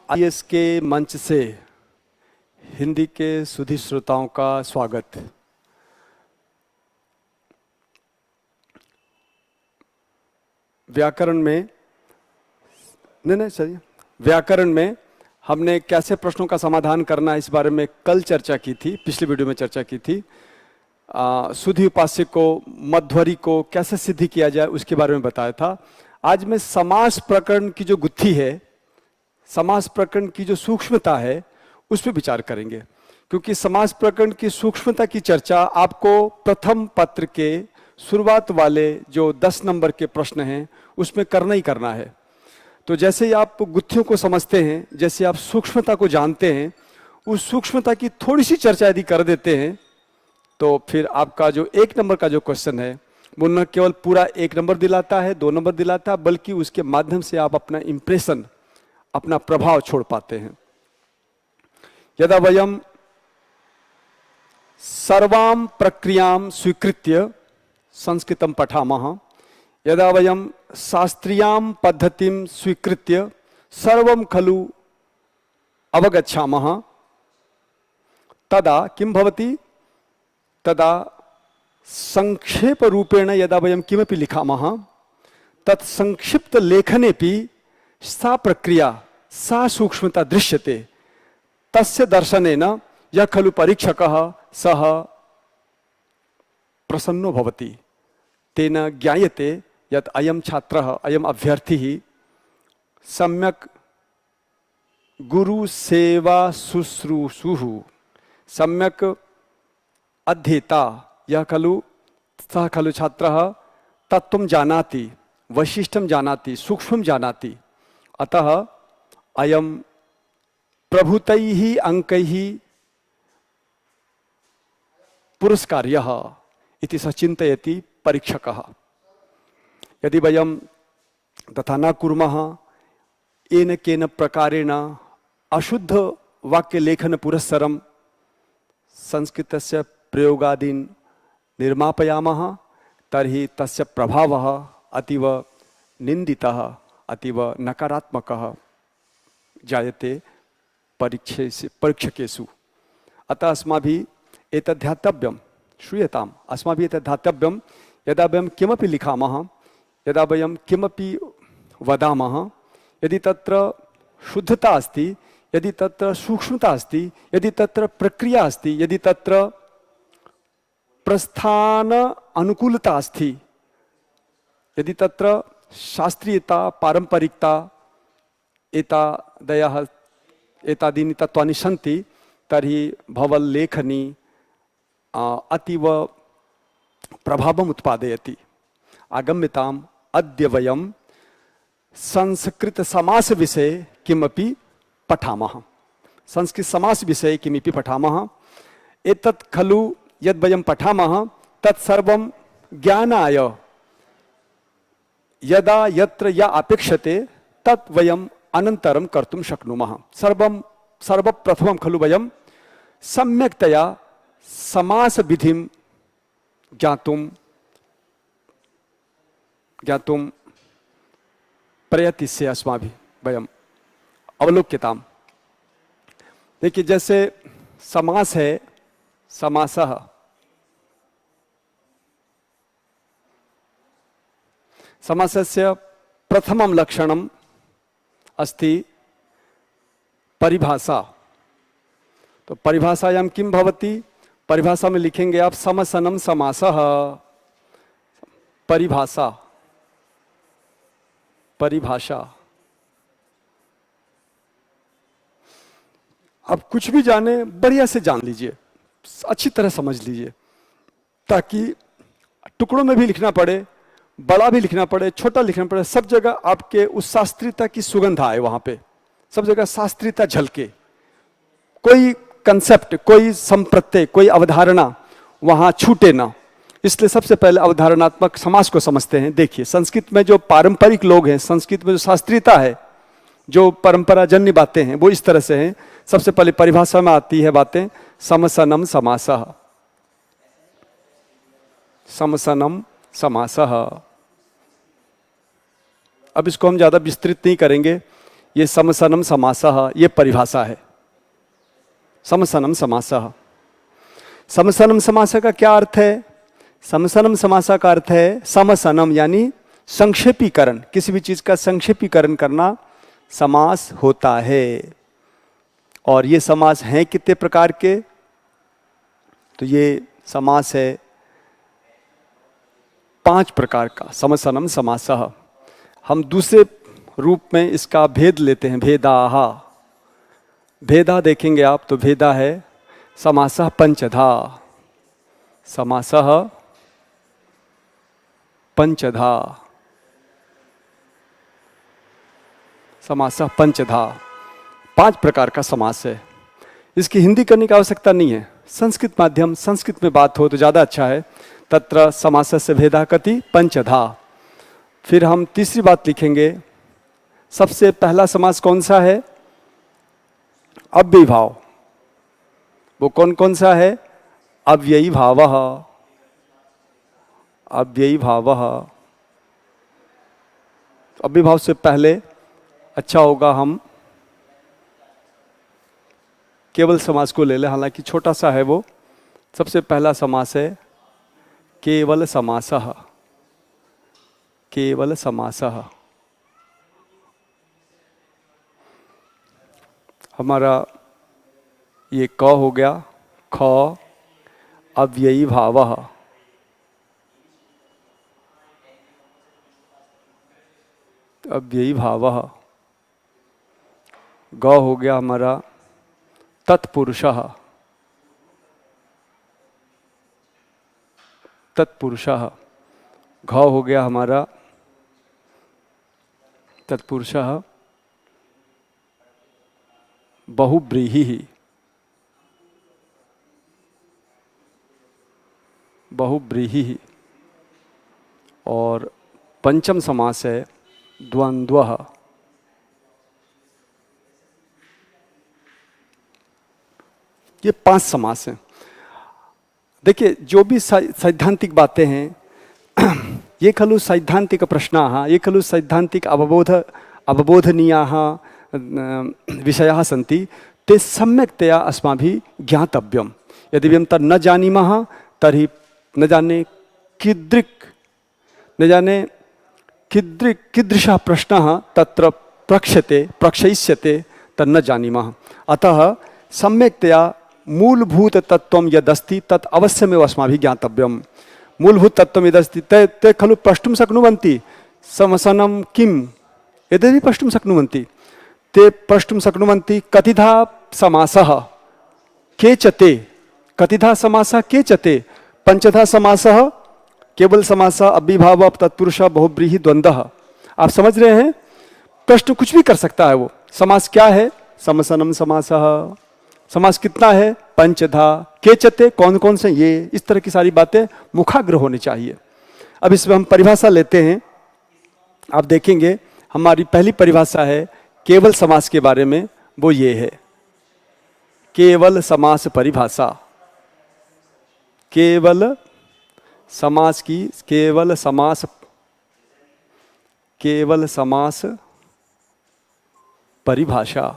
IAS के मंच से हिंदी के सुधी श्रोताओं का स्वागत। व्याकरण में चलिए, व्याकरण में हमने कैसे प्रश्नों का समाधान करना है इस बारे में कल चर्चा की थी, पिछली वीडियो में चर्चा की थी। सुधी उपास्य को, मध्वरी को कैसे सिद्धि किया जाए उसके बारे में बताया था। आज मैं समास प्रकरण की जो गुत्थी है, समास प्रकरण की जो सूक्ष्मता है उस पर विचार करेंगे, क्योंकि समास प्रकरण की सूक्ष्मता की चर्चा आपको प्रथम पत्र के शुरुआत वाले जो 10 नंबर के प्रश्न हैं उसमें करना ही करना है। तो जैसे ही आप गुत्थियों को समझते हैं, जैसे आप सूक्ष्मता को जानते हैं, उस सूक्ष्मता की थोड़ी सी चर्चा यदि कर देते हैं तो फिर आपका जो 1 नंबर का जो क्वेश्चन है वो न केवल पूरा 1 नंबर दिलाता है, 2 नंबर दिलाता है, बल्कि उसके माध्यम से आप अपना इंप्रेशन, अपना प्रभाव छोड़ पाते हैं। यदा वयम सर्वां प्रक्रियां स्वीकृत्य संस्कृतं पठामः, यदा वयम शास्त्रीयां पद्धतिं स्वीकृत्य सर्वं खलु अवगच्छामः, तदा किं भवति? तदा संक्षेप रूपेण यदा वयम किमपि लिखामः, तत् संक्षिप्त लेखनेपि सा प्रक्रिया, सा सूक्ष्मता दृश्यते। तस्य दर्शनेन यः खलु परीक्षकः सः प्रसन्नो भवति, तेन ज्ञायते यत् अयं छात्रः, अयम् अभ्यर्थी सम्यक् गुरु सेवा शुश्रूषुः, सम्यक् अध्येता, यः खलु सः खलु छात्रः तत्त्वं जानाति, वैशिष्टं जानाति, सूक्ष्मं जानाति। अतः अयं प्रभुतैः अंकैः पुरस्कार्यः इति सः चिन्तयति परीक्षकः। यदि वयं तथा न कुर्मः, येन केन प्रकारेण अशुद्ध वाक्यलेखन पुरस्सरं संस्कृतस्य प्रयोगादीन् निर्मापयामः, तर्हि तस्य प्रभावः अतीव निंदितः, अतीव नकारात्मकः जायते परीक्षकेषु। अतः अस्माभिः एतद् ध्यातव्यं, श्रूयताम्, अस्माभिः एतद् ध्यातव्यं, यदा वयं किमपि लिखामः, यदा वयं किमपि वदामः, यदि तत्र शुद्धता अस्ति, यदि तत्र सूक्ष्मता अस्ति, यदि तत्र प्रक्रिया अस्ति, यदि तत्र प्रस्थान अनुकूलता अस्ति, यदि तत्र शास्त्रीयता, पारंपरिकता, एतादयः एतादीनि तत्त्वानि सन्ति, तर्हि भवल्लेखनी अतीव प्रभावम् उत्पादयति। आगम्यताम् अद्य वयं संस्कृत समास विषये किमपि पठामः। संस्कृत समास विषये किमपि पठामः। एतत् खलु यद् वयं पठामः तत् सर्वं ज्ञानाय, यदा यत्र या अपेक्षते तत् वयम् अनन्तरं कर्तुं शक्नुमः। सर्वप्रथमं खलु वयं सम्यक्तया समास विधिं ज्ञातुं प्रयतिस्य अस्माभिः वयम् अवलोक्यताम्। देखिए, जैसे समास है, समासः, समासस्य प्रथमं लक्षणम् अस्ति परिभाषा। तो परिभाषायां किं भवति? परिभाषा में लिखेंगे आप समसनं समासः। परिभाषा, परिभाषा। आप कुछ भी जाने, बढ़िया से जान लीजिए, अच्छी तरह समझ लीजिए, ताकि टुकड़ों में भी लिखना पड़े, बड़ा भी लिखना पड़े, छोटा लिखना पड़े, सब जगह आपके उस शास्त्रीयता की सुगंध आए। वहां पे सब जगह शास्त्रीयता झलके, कोई कंसेप्ट, कोई संप्रत्यय, कोई अवधारणा वहां छूटे ना। इसलिए सबसे पहले अवधारणात्मक समास को समझते हैं। देखिए, संस्कृत में जो पारंपरिक लोग हैं, संस्कृत में जो शास्त्रीयता है, जो परंपराजन्य बातें हैं, वो इस तरह से हैं। सबसे पहले परिभाषा में आती है बातें समसनं समासः, समसनं समासः। अब इसको हम ज्यादा विस्तृत नहीं करेंगे, ये समसनम समासः, ये परिभाषा है। समसनम समासः। समसनम समासः का क्या अर्थ है? समसनम समासः का अर्थ है समसनम यानी संक्षेपीकरण, किसी भी चीज का संक्षेपीकरण करना समास होता है। और ये समास हैं कितने प्रकार के? तो ये समास है 5 प्रकार का, समसनम समासः। हम दूसरे रूप में इसका भेद लेते हैं, भेदाः। भेदा देखेंगे आप तो भेदा है समासः पंचधा। समासः पंचधा। समासः पंचधा 5 प्रकार का समास है। इसकी हिंदी करने की आवश्यकता नहीं है, संस्कृत माध्यम, संस्कृत में बात हो तो ज़्यादा अच्छा है। तत्र समासस्य भेदः कति पंचधा। फिर हम तीसरी बात लिखेंगे, सबसे पहला समास कौन सा है? अव्ययीभाव। वो कौन कौन सा है? अव्ययीभावः। अव्ययीभावः। अव्ययीभाव से पहले अच्छा होगा हम केवल समास को ले लें, हालांकि छोटा सा है वो। सबसे पहला समास है केवल समासः। केवल समासः। हमारा ये क हो गया, ख अव्ययीभावः। अव्ययीभावः। ग हो गया हमारा तत्पुरुषः। तत्पुरुषः। घ हो गया हमारा तत्पुरुषः बहुव्रीहिः। बहुव्रीहिः। और पंचम समास है द्वंद्वः। ये 5 समास हैं। देखिए, जो भी सैद्धांतिक बातें हैं ये खलु सैद्धांतिक प्रश्नाः, ये खलु सैद्धांतिक अवबोधनीयाः विषयाः सन्ति, ते सम्यक्तया अस्माभिः ज्ञातव्यम्। यदि वयं तत् न जानीमः तर्हि न जाने कीदृशः प्रश्नः तत्र प्रक्षयिष्यते तन्न जानीमः। अतः सम्यक्तया मूलभूत तत्त्वं यदस्ति तत् अवश्यमेव अस्माभिः ज्ञातव्यम्। मूलभूत तत्त्वं यदस्ति ते खलु प्रष्टुं शक्नुवन्ति समसनं किम् एतदपि प्रष्टुं शक्नुवन्ति। ते प्रष्टुं शक्नुवन्ति कतिधा समासः के च ते। कतिधा समासः के च ते। पंचधा समासः केवल समासः अव्ययीभावः तत्पुरुषः बहुव्रीहि द्वंद्वः। आप समझ रहे हैं? प्रश्न कुछ भी कर सकता है वो। समास क्या है? समसनम समासः। समास कितना है? पंचधा। के चते, कौन कौन से? ये इस तरह की सारी बातें मुखाग्र होनी चाहिए। अब इसमें हम परिभाषा लेते हैं। आप देखेंगे हमारी पहली परिभाषा है केवल समास के बारे में, वो ये है केवल समास परिभाषा। केवल समास की केवल समास परिभाषा।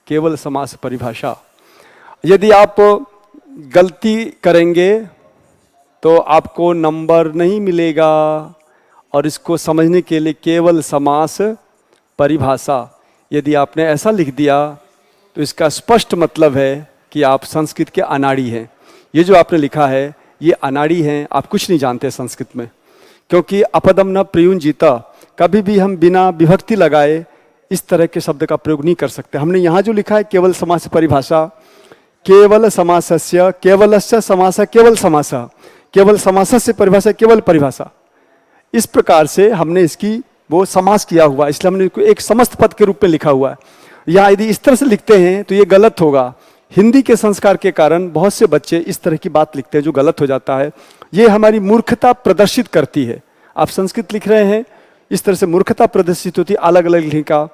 केवल समास परिभाषा। यदि आप गलती करेंगे तो आपको नंबर नहीं मिलेगा। और इसको समझने के लिए केवल समास परिभाषा, यदि आपने ऐसा लिख दिया तो इसका स्पष्ट मतलब है कि आप संस्कृत के अनाड़ी हैं। ये जो आपने लिखा है ये अनाड़ी हैं, आप कुछ नहीं जानते संस्कृत में। क्योंकि अपदम न प्रयुंजीता, कभी भी हम बिना विभक्ति लगाए इस तरह के शब्द का प्रयोग नहीं कर सकते। हमने यहाँ जो लिखा है केवल समास परिभाषा, केवल समासस्य केवलस्य समासः केवल समासः, केवल समासस्य परिभाषा केवल परिभाषा, इस प्रकार से हमने इसकी वो समास किया हुआ, इसलिए हमने इसको एक समस्त पद के रूप में लिखा हुआ है। या यदि इस तरह से लिखते हैं तो ये गलत होगा। हिंदी के संस्कार के कारण बहुत से बच्चे इस तरह की बात लिखते हैं जो गलत हो जाता है। ये हमारी मूर्खता प्रदर्शित करती है। आप संस्कृत लिख रहे हैं, इस तरह से मूर्खता प्रदर्शित होती है अलग अलग लिखने का,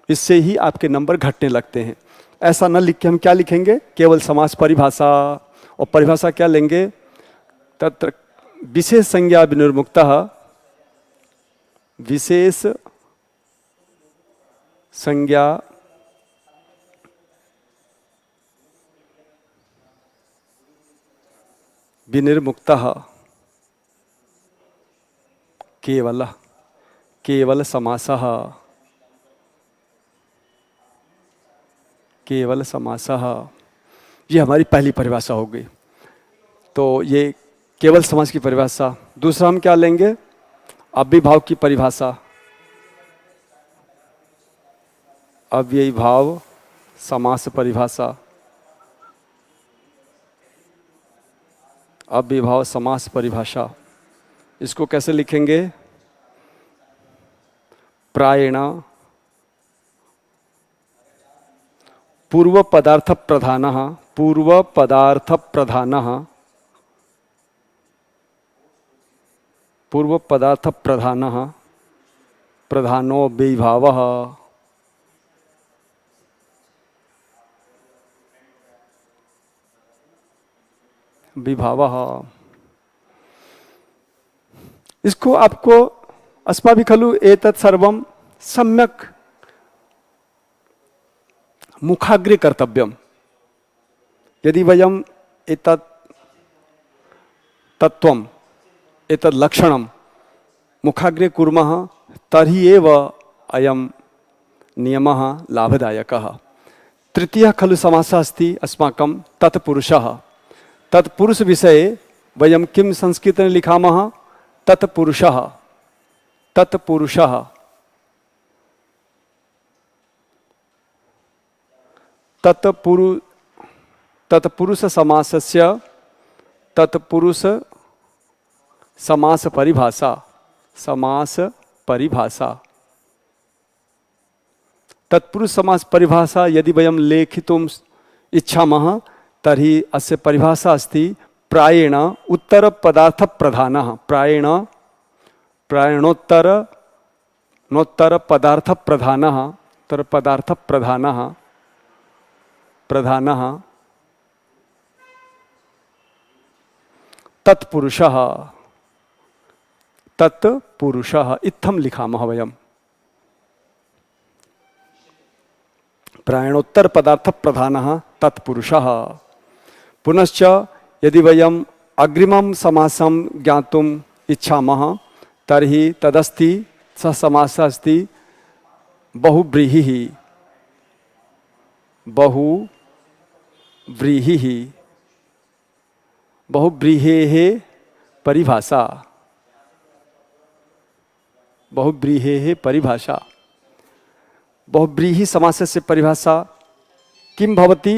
इससे ही आपके नंबर घटने लगते हैं। ऐसा न लिख के हम क्या लिखेंगे? केवल समास परिभाषा। और परिभाषा क्या लेंगे? तत्र विशेष संज्ञा विनिर्मुक्तः, विशेष संज्ञा विनिर्मुक्तः केवल केवल समासः केवल समासः। ये हमारी पहली परिभाषा हो गई। तो ये केवल समास की परिभाषा। दूसरा हम क्या लेंगे? अव्ययीभाव की परिभाषा। अव्ययीभाव समास परिभाषा। अव्ययीभाव समास परिभाषा। इसको कैसे लिखेंगे? प्रायेण पूर्व पदार्थ प्रधानः पूर्व पदार्थ प्रधानः पूर्व पदार्थ प्रधानः प्रधानो अव्ययीभावः विभावः। इसको आपको अस्माभिः खलु एतत् सर्वं सम्यक् मुखाग्रे कर्तव्यम्। यदि वयम् एतत् तत्त्वम् एतत् लक्षणं मुखाग्रे कुर्मः तर्हि एव अयं नियमः लाभदायकः। तृतीयः खलु समासः अस्ति अस्माकं तत्पुरुषः। तत्पुरुष विषये वयं किं संस्कृतेन लिखामः? तत्पुरुषः तत्पुरुषः। तत्पुरुष समासस्य तत्पुरुष समास परिभाषा समास परिभाषा। तत्पुरुष समास परिभाषा यदि वयं लेखितुम् इच्छामः तर्हि अस्य परिभाषा अस्ति प्रायेण उत्तर पदार्थ प्रधानः प्रायेणोत्तर पदार्थ प्रधानः उत्तर पदार्थ प्रधानः तत्पुरुषः इत्थं लिखामः वयम्। प्रायेणोत्तर पदार्थ प्रधानः तत्पुरुषः। पुनश्च यदि वयम् अग्रिमं समासं ज्ञातुम् इच्छामः तर्हि तदस्ति सः समासः अस्ति बहुव्रीहिः बहुव्रीहेः परिभाषा बहुव्रीहि समासस्य परिभाषा किं भवति?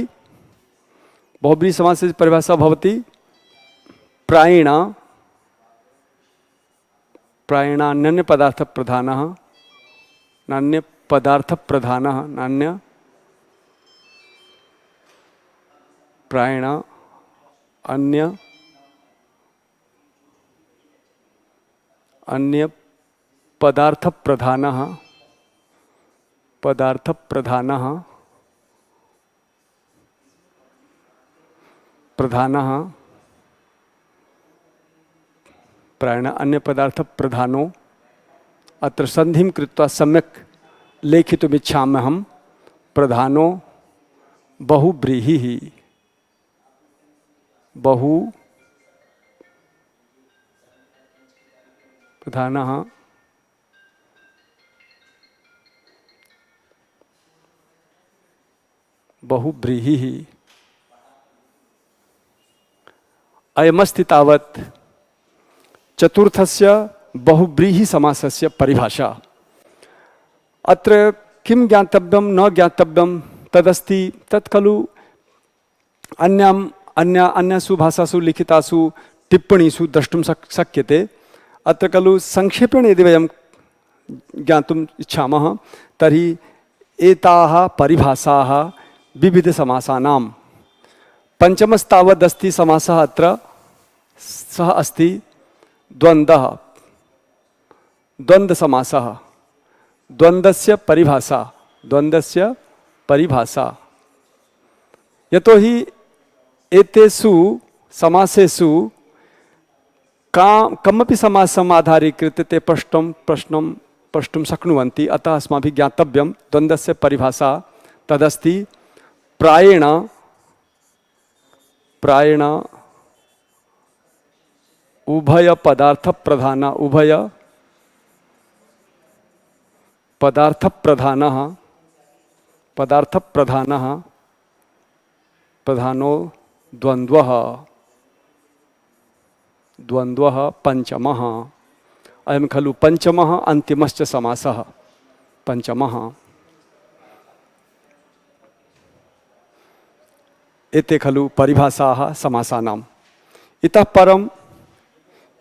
बहुव्रीहि समासस्य परिभाषा भवति प्रायेणान्य पदार्थ प्रधानः नान्य पदार्थ प्रधानः नान्य प्रायेण अन्य पदार्थ प्रधानः प्रायेण अन्य पदार्थ प्रधानो। अत्र संधिं कृत्वा सम्यक् लेखितुमिच्छाम्यहं। प्रधानो बहुव्रीहिः प्रधानः बहुव्रीहिः। अयमस्ति तावत् चतुर्थस्य बहुव्रीहि समासस्य परिभाषा। अत्र किं ज्ञातव्यं न ज्ञातव्यं तदस्ति तत् खलु अन्यासु भाषासु लिखितासु टिप्पणीषु द्रष्टुं शक्यते। अत्र खलु संक्षेपेण यदि वयं ज्ञातुम् इच्छामः तर्हि एताः परिभाषाः विविधसमासानां पञ्चमस्तावदस्ति समासः। अत्र सः अस्ति द्वन्द्वसमासः। द्वन्द्वस्य परिभाषा यतोहि एतेषु समासेषु कमपि समासम् आधारीकृत्य ते प्रश्नं प्रष्टुम शक्नुवन्ति, अतः अस्माभिः ज्ञातव्यं द्वन्द्वस्य परिभाषा तदस्ति प्रायेण प्रायेण उभय पदार्थ प्रधान, उभय पदार्थ प्रधानः पदार्थ प्रधानः प्रधानो द्वन्द्वः द्वन्द्वः पंचमः। अयं खलु पंचमः अन्तिमश्च समासः पंचमः। एते खलु परिभाषाः समासानाम्। इतः परं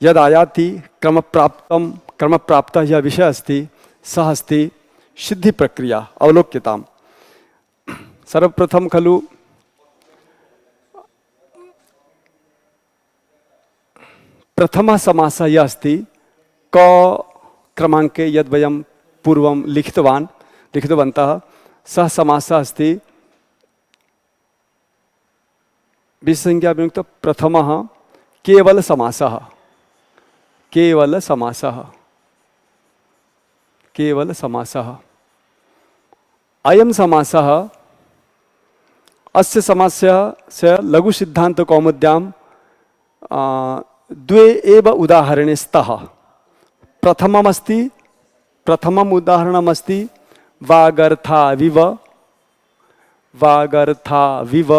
यद् आयाति क्रमप्राप्तः यः विषयः अस्ति सः अस्ति सिद्धि प्रक्रिया। अवलोक्यताम्। सर्वप्रथम खलु प्रथमः समासः यः अस्ति क क्रमाङ्के यद् वयं पूर्वं लिखितवन्तः सः समासः अस्ति विसंज्ञा विमुक्त प्रथमः केवल समासः। केवल समासः केवल समासः। अयं समासः अस्य समासस्य लघु सिद्धांत कौमुद्यां द्वे एव उदाहरणे स्तः। प्रथमम् उदाहरणमस्ति वागर्थाविव वागर्थाविव।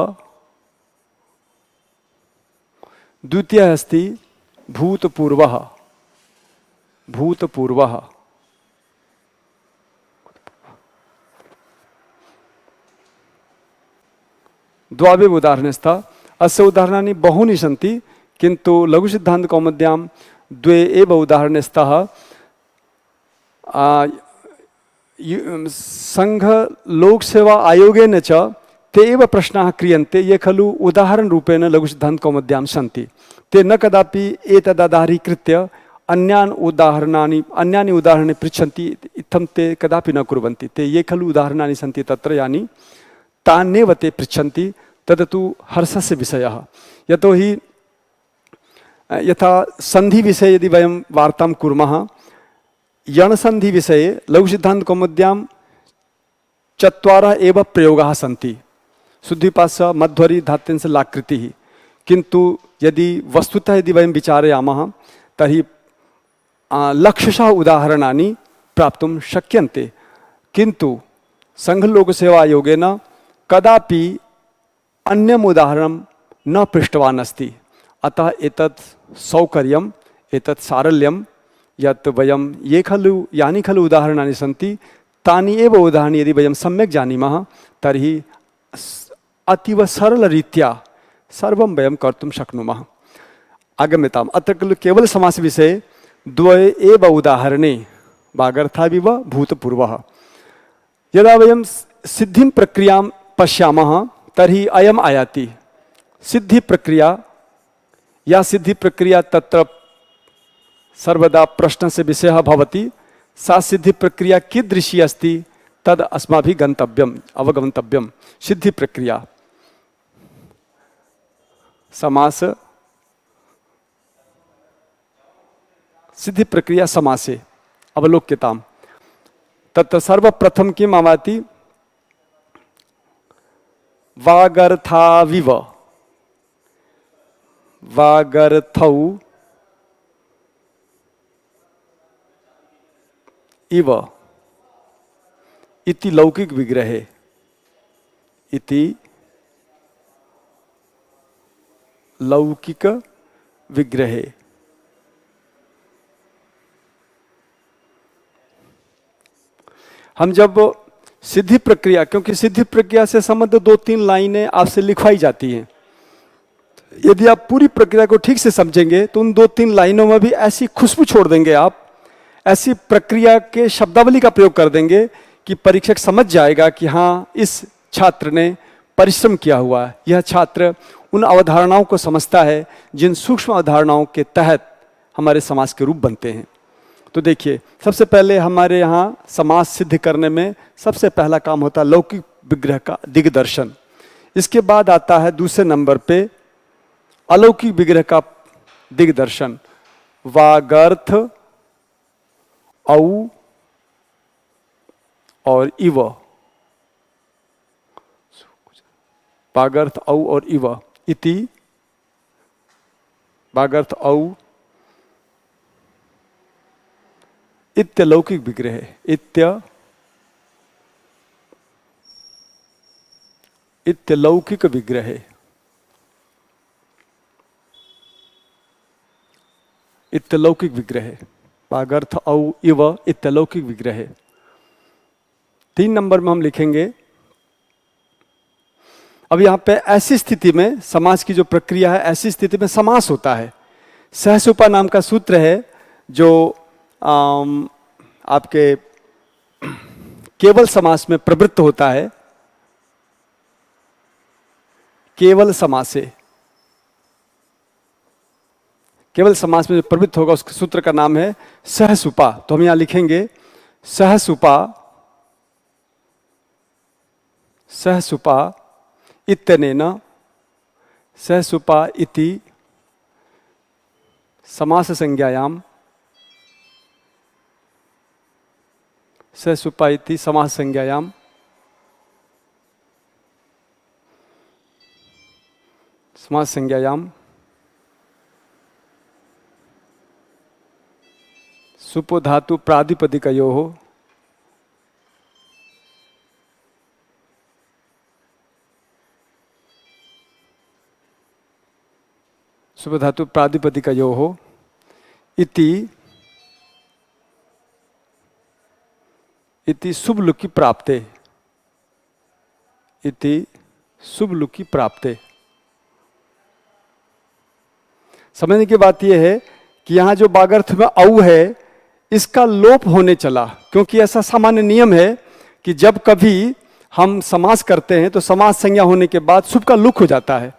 द्वितीयः अस्ति भूतपूर्वः भूतपूर्वः। द्वावेव उदाहरणे स्तः। अस्य उदाहरणानि बहूनि सन्ति किन्तु लघुसिद्धान्तकौमुद्यां द्वे एव उदाहरणे स्तः। संघ लोकसेवा आयोगेन च ते एव प्रश्नाः क्रियन्ते ये खलु उदाहरणरूपेण लघुसिद्धान्तकौमुद्यां सन्ति। ते न कदापि एतदाधारीकृत्य अन्यानि उदाहरणानि पृच्छन्ति इत्थं ते कदापि न कुर्वन्ति। ते ये खलु उदाहरणानि सन्ति तत्र यानि तान्येव ते पृच्छन्ति। तदतु हर्षस्य विषयः। यतोहि यथा सन्धिविषये यदि वयं वार्तां कुर्मः, यणसन्धिविषये लघुसिद्धान्तकौमुद्यां चत्वारः एव प्रयोगाः सन्ति। शुद्धिपास मध्वरि धात्यांश लाकृतिः। किन्तु यदि वस्तुतः यदि वयं विचारयामः तर्हि लक्षशः उदाहरणानि प्राप्तुं शक्यन्ते। किन्तु संघलोकसेवा आयोगेन कदापि अन्यम् उदाहरणं न पृष्टवान् अस्ति। अतः एतत् सौकर्यम् एतत् सारल्यं यत् वयं यानि खलु उदाहरणानि सन्ति तानि एव उदाहरणानि यदि वयं सम्यक् जानीमः तर्हि अतीव सरलरीत्या सर्वं वयं कर्तुं शक्नुमः। आगम्यताम्। अत्र खलु केवल समासविषये द्वे एव उदाहरणे वागर्थाविव भूतपूर्वः। यदा वयं सिद्धिं प्रक्रियां पश्यामः तर्हि अयम् आयाति। सिद्धि प्रक्रिया या सिद्धि प्रक्रिया तत्र सर्वदा प्रश्नस्य विषयः भवति। सा सिद्धि प्रक्रिया कीदृशी अस्ति तद् अस्माभिः अवगन्तव्यं। सिद्धि प्रक्रिया समास सिद्धि प्रक्रिया समासे अवलोक्यताम्। तत्र सर्वप्रथम किम् आयाति? वागर्थाविव वागर्थौ इव इति लौकिक विग्रहे इति लौकिक विग्रहे। हम जब सिद्धि प्रक्रिया, क्योंकि सिद्धि प्रक्रिया से संबंध 2-3 लाइनें आपसे लिखवाई जाती हैं, यदि आप पूरी प्रक्रिया को ठीक से समझेंगे तो उन 2-3 लाइनों में भी ऐसी खुशबू छोड़ देंगे, आप ऐसी प्रक्रिया के शब्दावली का प्रयोग कर देंगे कि परीक्षक समझ जाएगा कि हाँ, इस छात्र ने परिश्रम किया हुआ है। यह छात्र उन अवधारणाओं को समझता है जिन सूक्ष्म अवधारणाओं के तहत हमारे समाज के रूप बनते हैं। तो देखिए, सबसे पहले हमारे यहाँ समाज सिद्ध करने में सबसे पहला काम होता है लौकिक विग्रह का दिग्दर्शन। इसके बाद आता है दूसरे नंबर पे अलौकिक विग्रह का दिग्दर्शन। वागर्थ औ और इव, बागर्थ औ और इव, इति बागर्थ औ इत्य लौकिक विग्रह, इत्य लौकिक विग्रह, इत्य लौकिक विग्रह, बागर्थ औ इव इत्य लौकिक विग्रह। 3 नंबर में हम लिखेंगे, अब यहां पे ऐसी स्थिति में समास की जो प्रक्रिया है, ऐसी स्थिति में समास होता है। सहसुपा नाम का सूत्र है जो आपके केवल समास में प्रवृत्त होता है, केवल समासे, केवल समास में जो प्रवृत्त होगा उसके सूत्र का नाम है सहसुपा। तो हम यहां लिखेंगे सहसुपा, सहसुपा इत्यनेन, सहसुपा इति समास संज्ञायाम, सहसुपा इति समास संज्ञायाम, समास संज्ञायाम सुपो धातु प्रातिपदिकयोः, सुपो धातु प्रातिपदिकयोः इति शुभ लुकी प्राप्ते, इति शुभ लुकी प्राप्ते। समझने की बात यह है कि यहां जो बागर्थ में औ है इसका लोप होने चला, क्योंकि ऐसा सामान्य नियम है कि जब कभी हम समास करते हैं तो समास संज्ञा होने के बाद शुभ का लुक हो जाता है।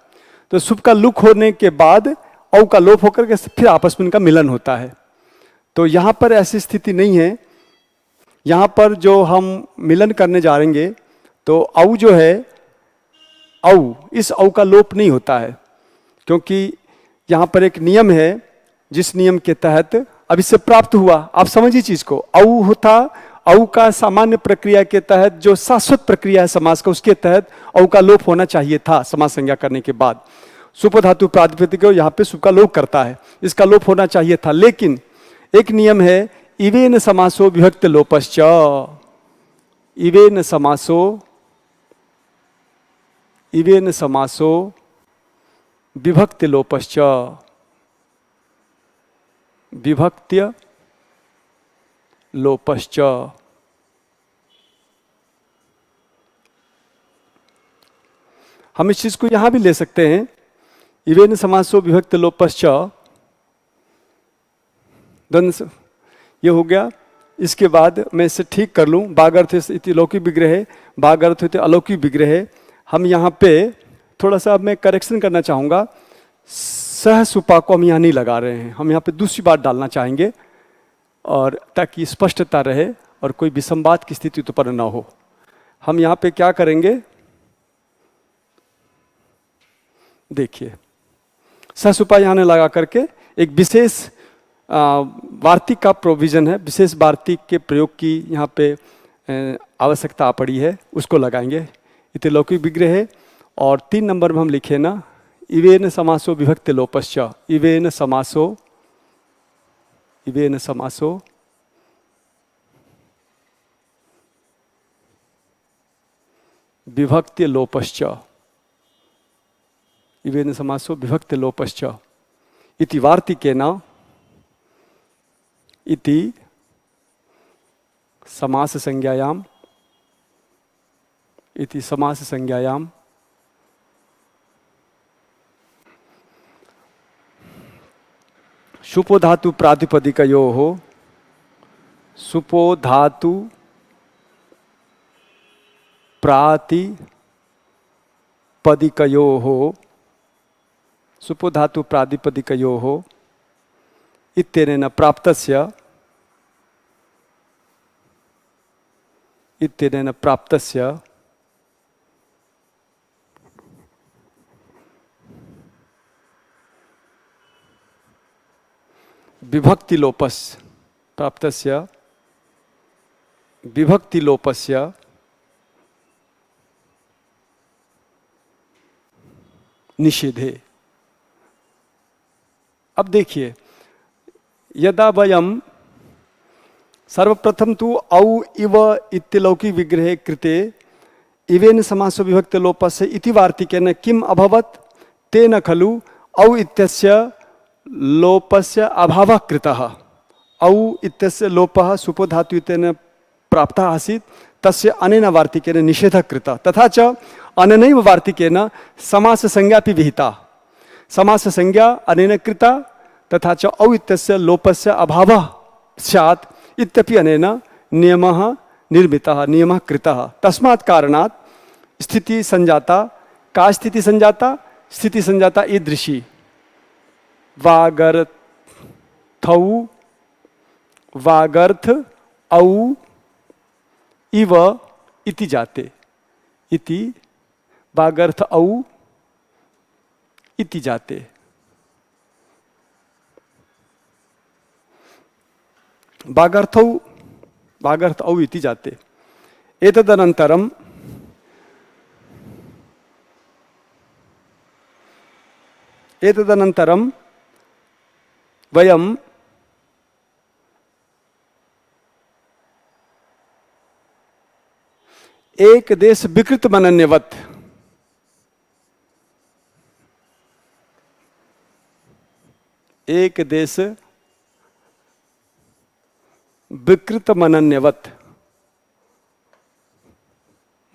तो शुभ का लुक होने के बाद औ का लोप होकर के फिर आपस में इनका मिलन होता है। तो यहां पर ऐसी स्थिति नहीं है। यहां पर जो हम मिलन करने जा रहेंगे तो औ जो है, औ, इस औ का लोप नहीं होता है, क्योंकि यहां पर एक नियम है जिस नियम के तहत अब इससे प्राप्त हुआ। आप समझिए चीज को, औ होता, औ का सामान्य प्रक्रिया के तहत जो शाश्वत प्रक्रिया है समास का, उसके तहत औ का लोप होना चाहिए था समास संज्ञा करने के बाद। सुप धातु प्रातिपदिक यहां पे सुप का लोप करता है, इसका लोप होना चाहिए था। लेकिन एक नियम है, इवेन समासो विभक्त लोपश्च, इवेन समासो, इवेन समासो विभक्ति लोपश्च, विभक्त्य लोपश्च। हम इस चीज को यहां भी ले सकते हैं, इवेन समासो विभक्त लोपश्च, ये हो गया। इसके बाद मैं इसे ठीक कर लूं, बागर्थ इति लौकिक विग्रह, बागर्थ इति अलौकिक विग्रह। हम यहां पे थोड़ा सा मैं करेक्शन करना चाहूंगा, सहसुपा को हम यहां नहीं लगा रहे हैं, हम यहां पे दूसरी बात डालना चाहेंगे, और ताकि स्पष्टता रहे और कोई विसंवाद की स्थिति उत्पन्न ना हो। हम यहां पे क्या करेंगे, देखिए सहसुपा यहां ने लगा करके एक विशेष वार्तिक का प्रोविजन है, विशेष वार्तिक के प्रयोग की यहाँ पे आवश्यकता पड़ी है, उसको लगाएंगे, इति लौकिक विग्रह। और 3 नंबर में हम लिखे ना, इवेन समासो विभक्त लोपश्च, इवेन समासो, इवेन समासो विभक्ति लोपश्च, इवेन समासो विभक्ति लोपश्च इति वार्तिकेन, इति समास संज्ञायाम, इति समास संज्ञायाम सुपो धातु प्रातिपदिकयोः, सुपो धातु प्रातिपदिकयोः, सुपो धातु प्रातिपदिकयोः इत्यनेन प्राप्तस्य, इत्यनेन प्राप्तस्य विभक्ति लोपस, प्राप्तस्य विभक्ति लोपस्य निषेधे। अब देखिए, यदा वयम सर्वप्रथम तो औ इव इत्यलौकिक विग्रहे कृते इवेन समासो विभक्ति लोपस्य इति वार्तिकेन किम अभवत् तेन खलु औ इत्यस्य लोपस्य अभावः कृतः। औ इत्यस्य लोपः सुपो धातु इत्यनेन प्राप्तः आसीत्, तस्य अनेन वार्तिकेन निषेधः कृतः। तथा च अनेनैव वार्तिकेन समास संज्ञापि विहिता। समास संज्ञा अनेन कृता, तथा च औ इत्यस्य लोपस्य अभावः स्यात् इत्यपि अनेन नियमः निर्मितः, नियमः कृतः। तस्मात् कारणात् स्थिति संजाता, का स्थिति संजाता? स्थिति संजाता ईदृशी वागर्थौ वागर्थ औ इव इति जाते, इति वागर्थ औ इति जाते। वागर्थौ वागर्थ औ इति जाते। एतदनन्तरं वयं एक देश विकृत मनन्यवत, एक देश विकृत मनन्यवत,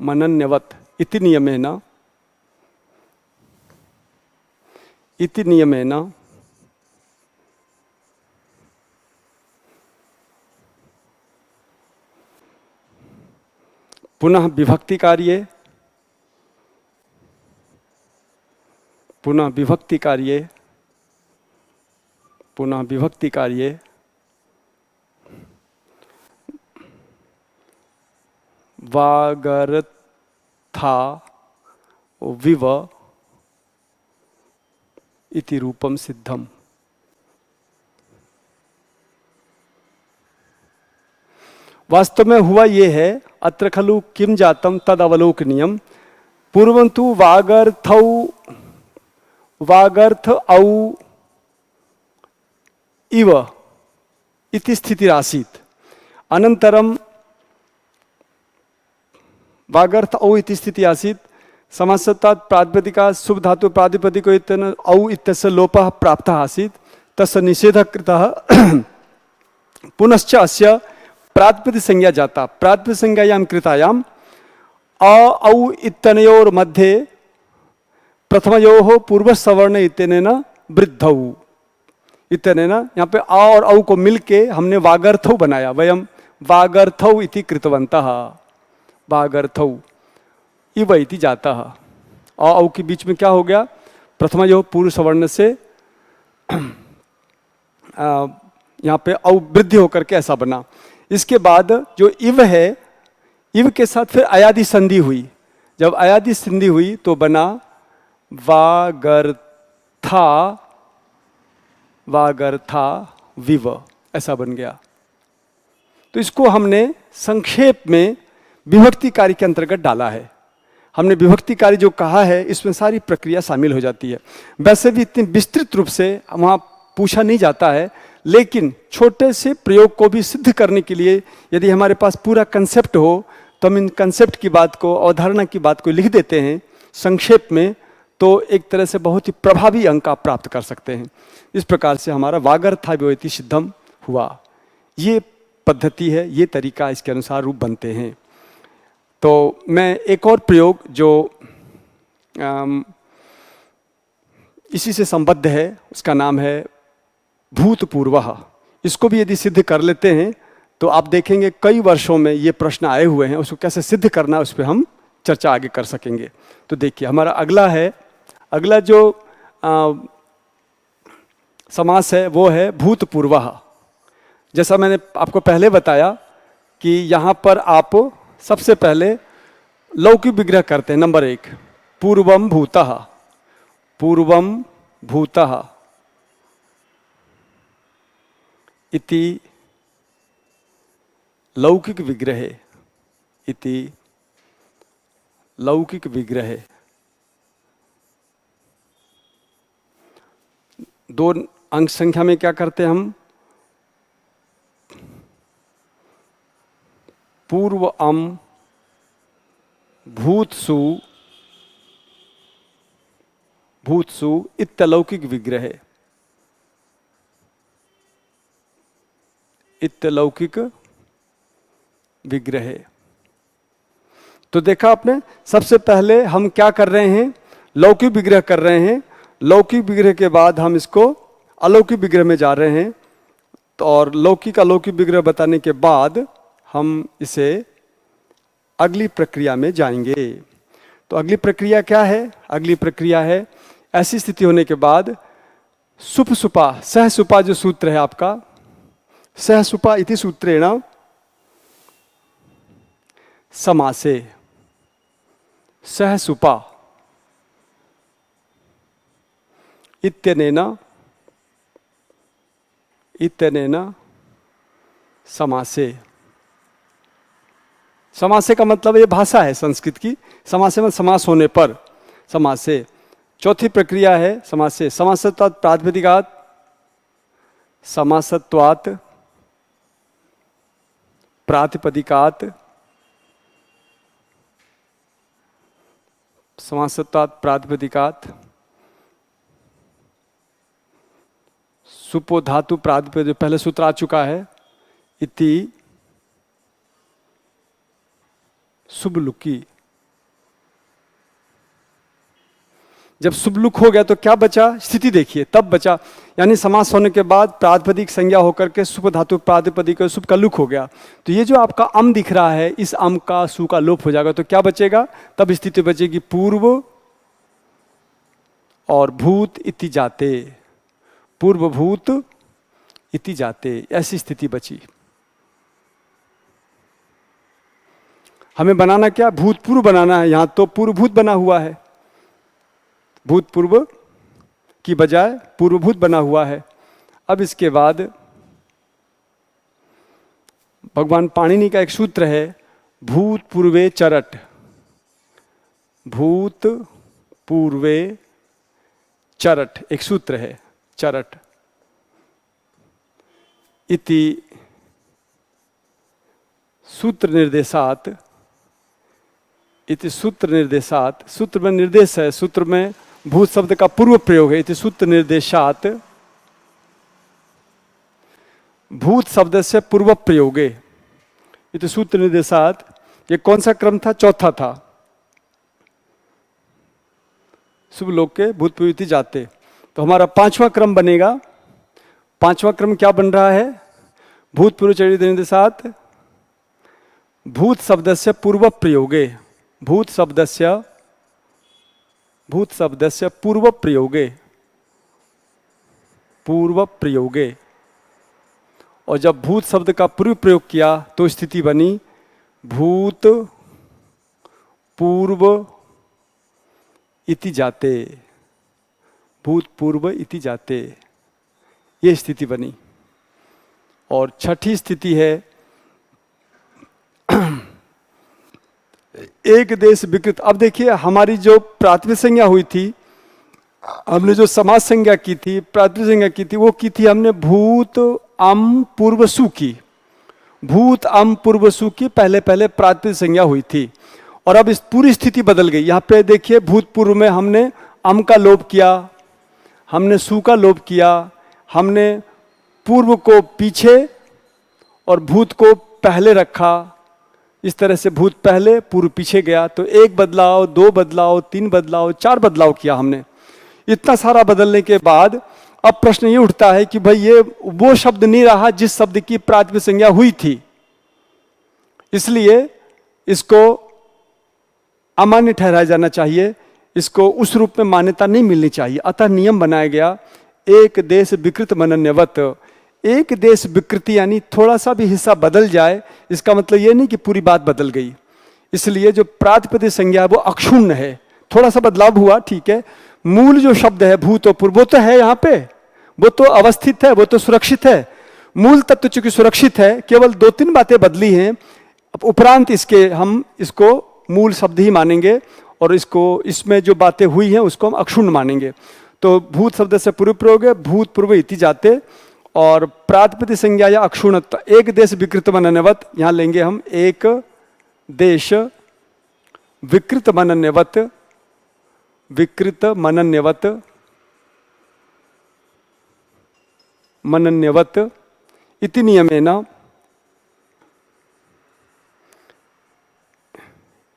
मनन्यवत इति नियमेन पुनः विभक्ति कार्ये वागर्था विव इति रूपम सिद्धम। वास्तव में हुआ ये है, अत्र खलु किम जातम तद अवलोकनीयम। पूर्वं तु वागर्थ औ इव इति स्थितिरासीत्। अनन्तरं वागर्थ औ इति स्थिति आसीत्। समासत्वात् प्रातिपदिका शुभ धातु प्रातिपदिको इत्यनेन औ इत्यस्य लोपः प्राप्तः आसीत्, तस्य निषेधः कृतः। पुनश्च अस्य प्रातिपदिक संज्ञा जाता। प्रातिपदिक संज्ञायां कृतायाम् अ औ इत्यनयोर मध्ये प्रथमयोः पूर्वसवर्ण इत्यनेन वृद्धौ इत्यनेन, यहाँ पे आ और औ को मिलके हमने वागर्थौ बनाया। वयम वागर्थौ इति कृतवन्तः। वागर्थौ इव इति जाता है। अ औ के बीच में क्या हो गया? प्रथमयोः पूर्व सवर्ण से यहाँ पे औ वृद्धि होकर के ऐसा बना। इसके बाद जो इव है, इव के साथ फिर अयादि संधि हुई। जब अयादि संधि हुई तो बना वागर्था विव, ऐसा बन गया। तो इसको हमने संक्षेप में विभक्ति कार्य के अंतर्गत डाला है। हमने विभक्ति कार्य जो कहा है, इसमें सारी प्रक्रिया शामिल हो जाती है। वैसे भी इतनी विस्तृत रूप से वहाँ पूछा नहीं जाता है, लेकिन छोटे से प्रयोग को भी सिद्ध करने के लिए यदि हमारे पास पूरा कंसेप्ट हो तो हम इन कंसेप्ट की बात को, अवधारणा की बात को लिख देते हैं संक्षेप में, तो एक तरह से बहुत ही प्रभावी अंक आप प्राप्त कर सकते हैं। इस प्रकार से हमारा वागर्थाव्यवति सिद्धम हुआ। ये पद्धति है, ये तरीका, इसके अनुसार रूप बनते हैं। तो मैं एक और प्रयोग जो इसी से संबद्ध है, उसका नाम है भूतपूर्वः। इसको भी यदि सिद्ध कर लेते हैं तो आप देखेंगे कई वर्षों में ये प्रश्न आए हुए हैं, उसको कैसे सिद्ध करना है उस पर हम चर्चा आगे कर सकेंगे। तो देखिए, हमारा अगला जो समास है वो है भूतपूर्वः। जैसा मैंने आपको पहले बताया कि यहाँ पर आप सबसे पहले लौकिक विग्रह करते हैं। नंबर 1, पूर्वम भूतः, पूर्वम भूतः इति लौकिक विग्रह इति लौकिक विग्रह। दो अंक संख्या में क्या करते हैं हम? पूर्व अम भूतसु भूतसु इत्यलौकिक विग्रह, इत्यलौकिक विग्रह। तो देखा आपने, सबसे पहले हम क्या कर रहे हैं? लौकिक विग्रह कर रहे हैं। लौकिक विग्रह के बाद हम इसको अलौकिक विग्रह में जा रहे हैं। तो और लौकिक अलौकिक विग्रह बताने के बाद हम इसे अगली प्रक्रिया में जाएंगे। तो अगली प्रक्रिया क्या है? अगली प्रक्रिया है, ऐसी स्थिति होने के बाद सुप सुपा, सह सुपा जो सूत्र है आपका, सह सुपा इति सूत्रेण समासे, सह सुपा इत्यनेन समासे। समासे का मतलब ये भाषा है संस्कृत की। समासे में समास होने पर, समासे। चौथी प्रक्रिया है समासे, समासत्वात् प्रातिपदिकात्, समासत्वात् प्रातिपदिकात्, समासत्वात् प्रातिपदिकात्, सुपो धातु प्रातिपदिक, जो पहले सूत्र आ चुका है, इति सुबलुकी। जब सुबलुक हो गया तो क्या बचा? स्थिति देखिए, तब बचा, यानी समास होने के बाद प्रातिपदिक संज्ञा होकर के सुप धातु प्रातिपदिक सुप का लुक हो गया। तो ये जो आपका अम दिख रहा है, इस अम का सु का लोप हो जाएगा। तो क्या बचेगा? तब स्थिति बचेगी पूर्व और भूत इति जाते, पूर्व भूत इति जाते, ऐसी स्थिति बची। हमें बनाना क्या? भूतपूर्व बनाना है। यहां तो पूर्वभूत बना हुआ है, भूतपूर्व की बजाय पूर्वभूत बना हुआ है। अब इसके बाद भगवान पाणिनि का एक सूत्र है, भूतपूर्वे चरट, भूतपूर्वे चरट, एक सूत्र है, चरट इति सूत्र निर्देशात, इति सूत्र निर्देशात, सूत्र में निर्देश है, सूत्र में भूत शब्द का पूर्व प्रयोग है। इति सूत्र निर्देशात, भूत शब्द से पूर्व प्रयोगे, इति सूत्र निर्देशात। ये कौन सा क्रम था? चौथा था। शुभ लोक के भूतपूर्व इति जाते। तो हमारा पांचवा क्रम बनेगा। पांचवा क्रम क्या बन रहा है? भूतपूर्व चरित निर्देशात, भूत शब्द से पूर्व प्रयोगे, भूत शब्दस्य पूर्व प्रयोगे, पूर्व प्रयोगे। और जब भूत शब्द का पूर्व प्रयोग किया तो स्थिति बनी भूत पूर्व इति जाते, भूत पूर्व इति जाते, ये स्थिति बनी। और छठी स्थिति है एक देश विकृत। अब देखिए, हमारी जो प्राथमिक संज्ञा हुई थी, हमने जो समास संज्ञा की थी, प्राथमिक संज्ञा की थी, वो की थी हमने भूत अम पूर्व सु की, भूत अम पूर्व सु की पहले पहले प्राथमिक संज्ञा हुई थी। और अब इस पूरी स्थिति बदल गई। यहाँ पे देखिए, भूतपूर्व में हमने अम का लोप किया, हमने सु का लोप किया, हमने पूर्व को पीछे और भूत को पहले रखा। इस तरह से भूत पहले पूर्व पीछे गया। तो एक बदलाव, दो बदलाव, तीन बदलाव, चार बदलाव किया हमने। इतना सारा बदलने के बाद अब प्रश्न ये उठता है कि भाई ये वो शब्द नहीं रहा जिस शब्द की प्राथमिक संज्ञा हुई थी, इसलिए इसको अमान्य ठहराया जाना चाहिए, इसको उस रूप में मान्यता नहीं मिलनी चाहिए। अतः नियम बनाया गया, एक देश विकृत मनन्यवत। एक देश विकृति यानी थोड़ा सा भी हिस्सा बदल जाए, इसका मतलब ये नहीं कि पूरी बात बदल गई। इसलिए जो प्रातिपदिक संज्ञा है वो अक्षुण्ण है। थोड़ा सा बदलाव हुआ, ठीक है। मूल जो शब्द है भूत और पूर्व, वो तो है यहाँ पे, वो तो अवस्थित है, वो तो सुरक्षित है। मूल तत्व चूंकि सुरक्षित है, केवल 2-3 बातें बदली हैं, अब उपरांत इसके हम इसको मूल शब्द ही मानेंगे और इसमें जो बातें हुई हैं उसको हम अक्षुण्ण मानेंगे। तो भूत शब्द से पूर्व प्रयोग है, भूत पूर्व इति जाते, और प्रातिपदिक संज्ञा या अक्षुण्णत्व, एक देश विकृत मनन्यवत, यहां लेंगे हम एक देश विकृत मनन्यवत, विकृत मनन्यवत, मनन्यवत इति नियमेन,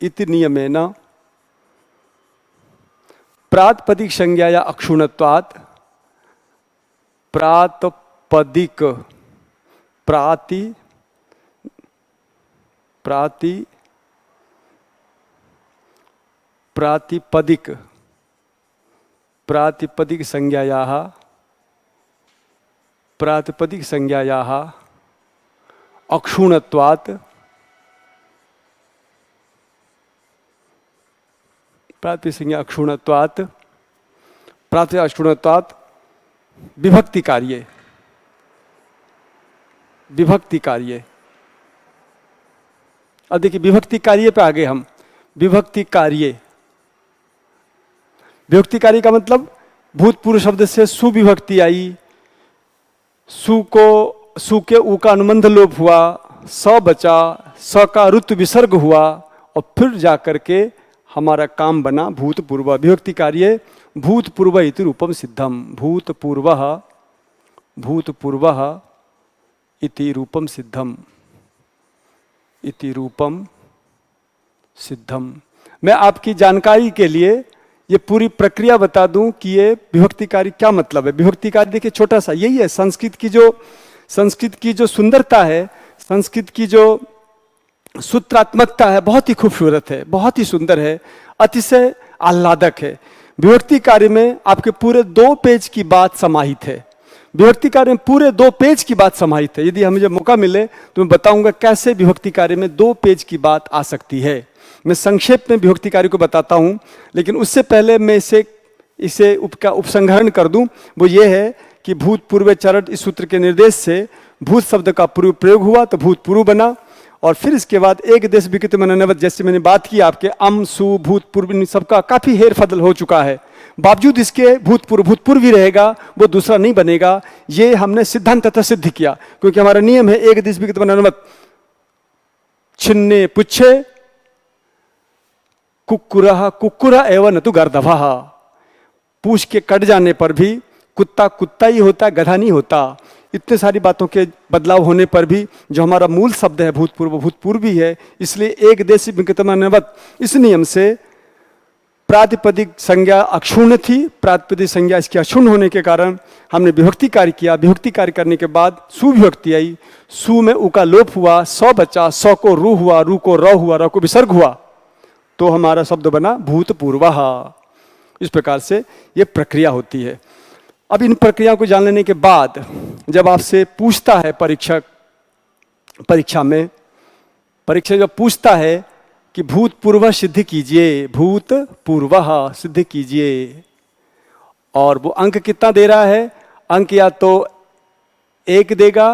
इति नियमेन प्रातिपदिक संज्ञा या अक्षुण्णत्वात्, प्रातिपदिक प्रातिपदिक संज्ञायाः अक्षुण्णत्वात्, प्रातिपदिक संज्ञा अक्षुण्णत्वात्, प्रातिपदिक अक्षुण्णत्वात् विभक्ति कार्ये, विभक्ति कार्ये। अब देखिए विभक्ति कार्य पे आगे हम, विभक्ति कार्य, विभक्ति कार्य का मतलब भूतपूर्व शब्द से सुविभक्ति आई, सु के उ का अनुबंध लोप हुआ, स बचा, स का ऋतु विसर्ग हुआ और फिर जाकर के हमारा काम बना भूतपूर्व। विभक्ति कार्य भूतपूर्व इति रूपम सिद्धम, भूतपूर्वः, भूतपूर्वः इति रूपम सिद्धम, इति रूपम सिद्धम। मैं आपकी जानकारी के लिए ये पूरी प्रक्रिया बता दूं कि ये विभक्ति कार्य क्या मतलब है। विभक्ति कार्य देखिए छोटा सा यही है, संस्कृत की जो सुंदरता है, संस्कृत की जो सूत्रात्मकता है, बहुत ही खूबसूरत है, बहुत ही सुंदर है, अतिशय आह्लादक है। विभक्ति कार्य में आपके पूरे 2 पेज की बात समाहित है, विभक्ति कार्य में पूरे 2 पेज की बात समाहित है। यदि हमें जब मौका मिले तो मैं बताऊंगा कैसे विभक्ति कार्य में 2 पेज की बात आ सकती है। मैं संक्षेप में विभक्ति कार्य को बताता हूं, लेकिन उससे पहले मैं इसे उपसंहरण कर दूं। वो ये है कि भूतपूर्व चरण, इस सूत्र के निर्देश से भूत शब्द का पूर्व प्रयोग हुआ तो भूतपूर्व बना, और फिर इसके बाद एक देश विकृत मनन्यवत, जैसे मैंने बात की आपके अम सु भूतपूर्व, इन सबका काफी हेर फदल हो चुका है, बावजूद इसके भूतपूर्व ही रहेगा, वो दूसरा नहीं बनेगा। ये हमने सिद्धांततः सिद्ध किया, क्योंकि हमारा नियम है एक देश विकृत मनन्यवत, छिन्ने पुच्छे कुक्कुरा एवं न तो गर्दभः, पूछ के कट जाने पर भी कुत्ता कुत्ता ही होता, गधा नहीं होता। इतने सारी बातों के बदलाव होने पर भी जो हमारा मूल शब्द है भूतपूर्व ही है, इसलिए एक देश विकृत मनन्यवत, इस नियम से प्रातिपदिक संज्ञा अक्षुण्ण थी, प्रातिपदिक संज्ञा इसकी अक्षुण्ण होने के कारण हमने विभक्ति कार्य किया। विभक्ति कार्य करने के बाद सुविभक्ति आई, सु में उ का लोप हुआ, स बचा, स को रू हुआ, रू को र हुआ, र को विसर्ग हुआ, तो हमारा शब्द बना भूतपूर्वः। इस प्रकार से ये प्रक्रिया होती है। अब इन प्रक्रिया को जान लेने के बाद जब आपसे पूछता है परीक्षक, परीक्षा जब पूछता है कि भूतपूर्व सिद्ध कीजिए, भूतपूर्वः सिद्ध कीजिए, और वो अंक कितना दे रहा है, अंक या तो 1 देगा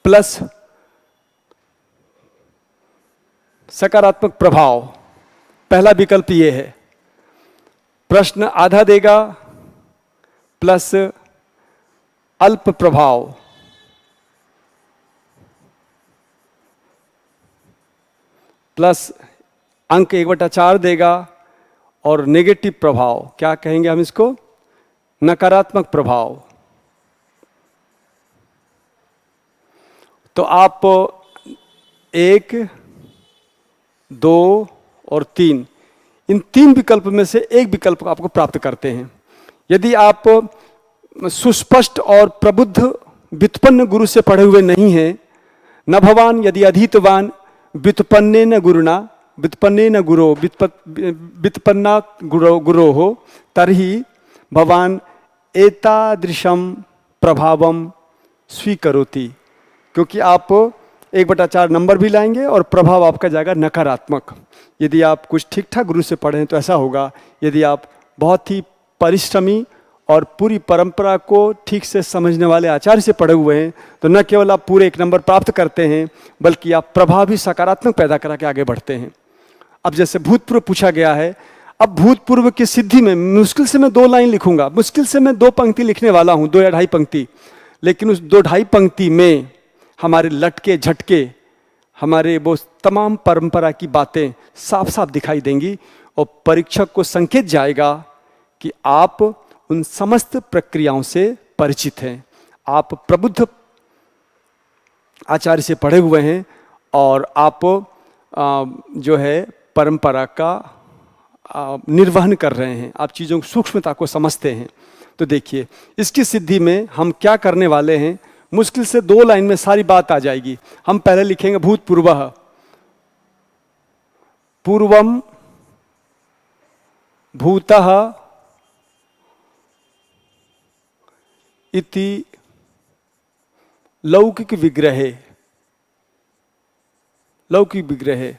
प्लस सकारात्मक प्रभाव, पहला विकल्प ये है। प्रश्न आधा देगा प्लस अल्प प्रभाव, प्लस अंक 1/4 देगा, और नेगेटिव प्रभाव, क्या कहेंगे हम इसको, नकारात्मक प्रभाव। तो आप 1, 2 और 3, इन 3 विकल्प में से एक विकल्प आपको प्राप्त करते हैं। यदि आप सुस्पष्ट और प्रबुद्ध व्युत्पन्न गुरु से पढ़े हुए नहीं हैं, न भवान यदि अधीतवान व्युत्पन्नेन गुरुना, व्युत्पन्नेन गुरो, व्युत्पन्ना गुरो हो, तर्हि भवान एतादृशम प्रभावम स्वीकरोति, क्योंकि आप 1/4 नंबर भी लाएंगे और प्रभाव आपका जाएगा नकारात्मक। यदि आप कुछ ठीक ठाक गुरु से पढ़ें तो ऐसा होगा, यदि आप बहुत ही परिश्रमी और पूरी परंपरा को ठीक से समझने वाले आचार्य से पढ़े हुए हैं, तो न केवल आप पूरे 1 नंबर प्राप्त करते हैं, बल्कि आप प्रभाव भी सकारात्मक पैदा करा के आगे बढ़ते हैं। अब जैसे भूतपूर्व पूछा गया है, अब भूतपूर्व की सिद्धि में मुश्किल से मैं 2 लाइन लिखूंगा, मुश्किल से मैं 2 पंक्ति लिखने वाला हूं, 2 या ढाई पंक्ति, लेकिन उस 2 ढाई पंक्ति में हमारे लटके झटके, हमारे वो तमाम परंपरा की बातें साफ साफ दिखाई देंगी और परीक्षक को संकेत जाएगा कि आप उन समस्त प्रक्रियाओं से परिचित हैं, आप प्रबुद्ध आचार्य से पढ़े हुए हैं और आप जो है परंपरा का निर्वहन कर रहे हैं, आप चीज़ों की सूक्ष्मता को समझते हैं। तो देखिए इसकी सिद्धि में हम क्या करने वाले हैं, मुश्किल से 2 लाइन में सारी बात आ जाएगी। हम पहले लिखेंगे भूतपूर्वः, पूर्वम भूतः इति लौकिक विग्रहे, लौकिक विग्रहे,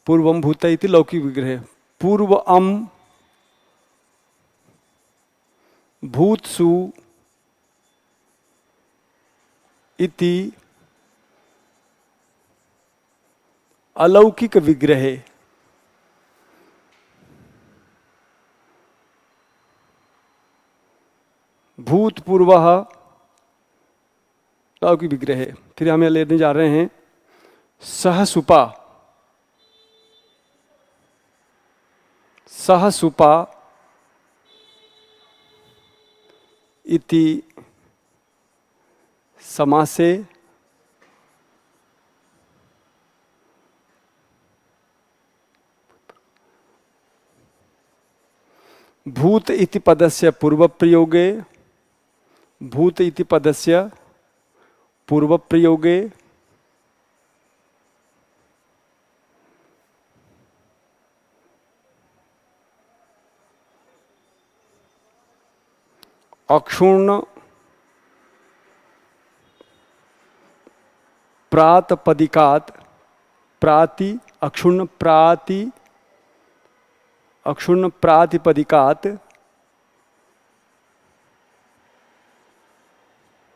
पूर्वम भूत इति लौकिक विग्रहे, पूर्वम भूतसु इति अलौकिक विग्रहे, भूतपूर्वः लौकिक विग्रहे। फिर हम लेने जा रहे हैं सहसुपा, सहसुपा इति समासे भूत इति पदस्य पूर्व प्रयोगे, भूत इति पदस्य पूर्व प्रयोगे अक्षुण्ण प्रातपदिकात, प्राति अक्षुण्ण प्राति अक्षुण्ण प्रातिपदिकात,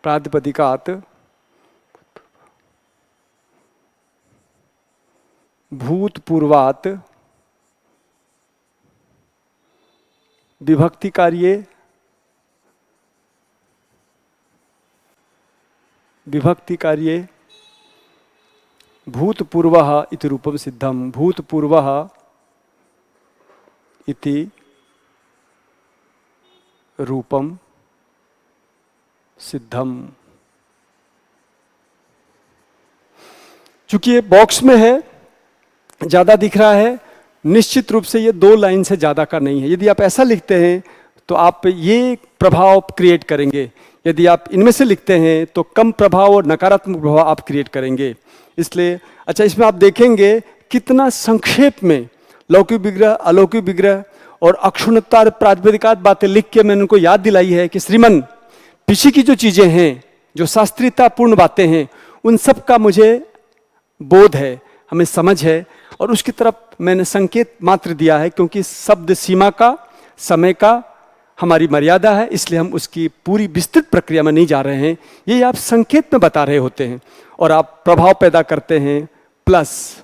प्रातिपदिकात भूतपूर्वात विभक्ति कार्ये, विभक्ति कार्ये भूतपूर्वः इति रूपम सिद्धम, भूतपूर्वः इति रूपम सिद्धम। चूंकि ये बॉक्स में है, ज्यादा दिख रहा है, निश्चित रूप से ये 2 लाइन से ज्यादा का नहीं है। यदि आप ऐसा लिखते हैं तो आप ये प्रभाव क्रिएट करेंगे, यदि आप इनमें से लिखते हैं तो कम प्रभाव और नकारात्मक प्रभाव आप क्रिएट करेंगे। इसलिए अच्छा, इसमें आप देखेंगे कितना संक्षेप में लौकिक विग्रह, अलौकिक विग्रह और अक्षुण्णता और प्रातिपदिकात बातें लिख के मैंने उनको याद दिलाई है कि श्रीमन पीछे की जो चीजें हैं, जो शास्त्रीयतापूर्ण बातें हैं, उन सब का मुझे बोध है, हमें समझ है, और उसकी तरफ मैंने संकेत मात्र दिया है, क्योंकि शब्द सीमा का, समय का हमारी मर्यादा है, इसलिए हम उसकी पूरी विस्तृत प्रक्रिया में नहीं जा रहे हैं। ये आप संकेत में बता रहे होते हैं और आप प्रभाव पैदा करते हैं प्लस,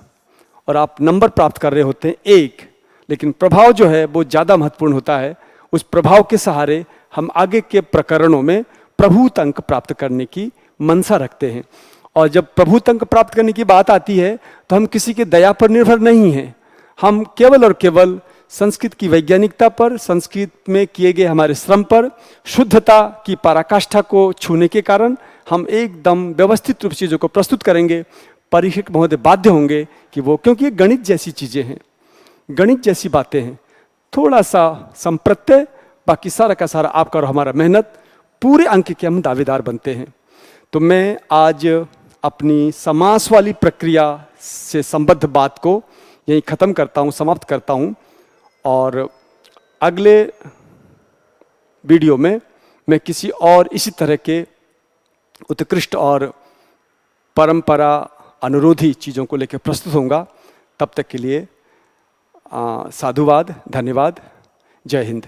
और आप नंबर प्राप्त कर रहे होते हैं 1, लेकिन प्रभाव जो है वो ज़्यादा महत्वपूर्ण होता है। उस प्रभाव के सहारे हम आगे के प्रकरणों में प्रभुत अंक प्राप्त करने की मनसा रखते हैं। और जब प्रभुत अंक प्राप्त करने की बात आती है तो हम किसी की दया पर निर्भर नहीं हैं, हम केवल और केवल संस्कृत की वैज्ञानिकता पर, संस्कृत में किए गए हमारे श्रम पर, शुद्धता की पराकाष्ठा को छूने के कारण हम एकदम व्यवस्थित रूप से चीज़ों को प्रस्तुत करेंगे। परीक्षक महोदय बाध्य होंगे कि वो, क्योंकि ये गणित जैसी चीज़ें हैं, गणित जैसी बातें हैं, थोड़ा सा संप्रत्यय, बाकी सारा का सारा आपका और हमारा मेहनत, पूरे अंक के हम दावेदार बनते हैं। तो मैं आज अपनी समास वाली प्रक्रिया से संबद्ध बात को यहीं ख़त्म करता हूँ, समाप्त करता हूँ, और अगले वीडियो में मैं किसी और इसी तरह के उत्कृष्ट और परंपरा अनुरोधी चीज़ों को लेकर प्रस्तुत होऊंगा। तब तक के लिए साधुवाद, धन्यवाद, जय हिंद।